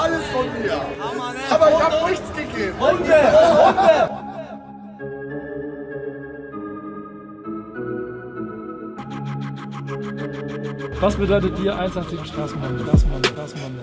alles von mir. Aber ich hab nichts gegeben. Was bedeutet dir 187 Straßenbande?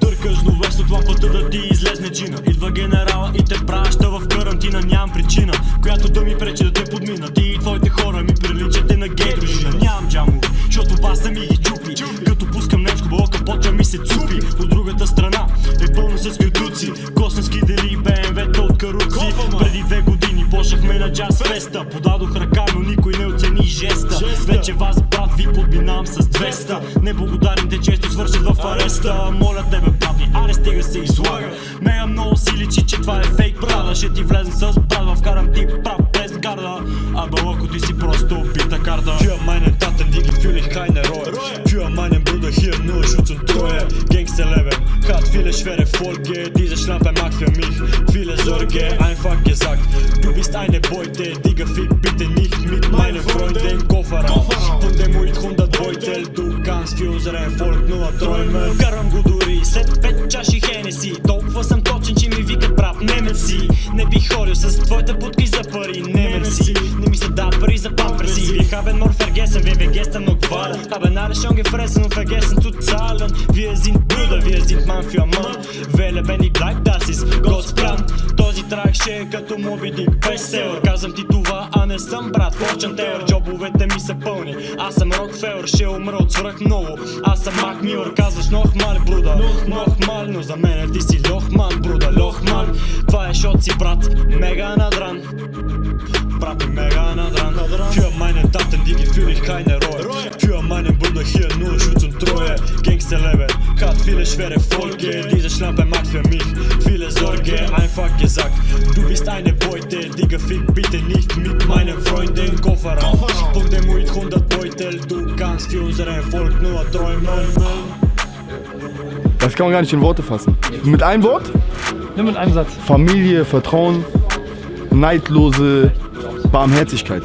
Търкаш, но вместо това пътя да ти излезне джина. Идва генерала и те праща в карантина. Нямам причина, която да ми пречи да те подмина. Ти и твоите хора ми приличате на гей дружина. Нямам джамове, защото баса ми ги чупи. Като пускам немско балока, почва ми се цупи. От другата страна е пълно с критуци. Космински дели, БМВ-та от каруци. Преди 2 години почнахме на джаз феста. Подадох ръка, но никой не оцени жеста. Вече вас, брат, ви подминавам с 200. Неблагодарните често свършат в ареста. Моля тебе, брат ми, аре стига се излага. Мега много си личи, че това е фейк брада. Ще ти влезем с брат, вкарам ти прав без гарда. А балоко ти си просто убита карта. Für meinen Taten, die Gefühle ich keine Reue. Für meinen Bruder hier nur Schutz und Treue. Gangsterleben hat viele schwere Folge. Diese Schlampe macht für mich viele Sorge. Einfach gesagt, du bist eine Beute. Digga, fick bitte nicht mit meinen Freunden. Kofferraum von dem Uit 100 Beutel. Du kannst für unseren Volk nur träumen. Карам го дори след 5 чаши Хенеси. Толкова съм точен, че ми викат прав немец си. Не бих ходил с твоите будки за пари, немец си. Не ми се дадат пари за памперси. Wir haben nur vergessen, wer wir gestern noch waren. Haben alles schon gefressen und vergessen zu zahlen. Wir sind Brüder, wir sind Mann für Mann. Wer lebendig bleibt, das ist Gottes Plan. Този трак ще е като Моби Дик бестселър. Казвам ти това, а не съм брат Fortune Teller. Джобовете ми са пълни, аз съм Рокфелър. Ще умра от свръх много, аз съм Мак Мюлър. Казваш нохмал, бруда, нохмал, но за мен ти си лохман, бруда, лохман. Това е шот си, брат, мега надран. Брат ми мега надран. Für meinen Taten, die Gefühle ich keine Reue. Für meinen Bruder hier nur Schutz und Treue. Gangsterleben hat viele schwere Folge. Diese Schlampe macht für mich viele Sorge. Einfach gesagt, du bist eine Beute. Digga, fick bitte nicht mit meinen Freunden. Kofferraum von dem Uit 100 Beutel. Du kannst für unseren Volk nur träumen. Das kann man gar nicht in Worte fassen. Mit einem Wort? Nimm mit einem Satz. Familie, Vertrauen, neidlose Barmherzigkeit.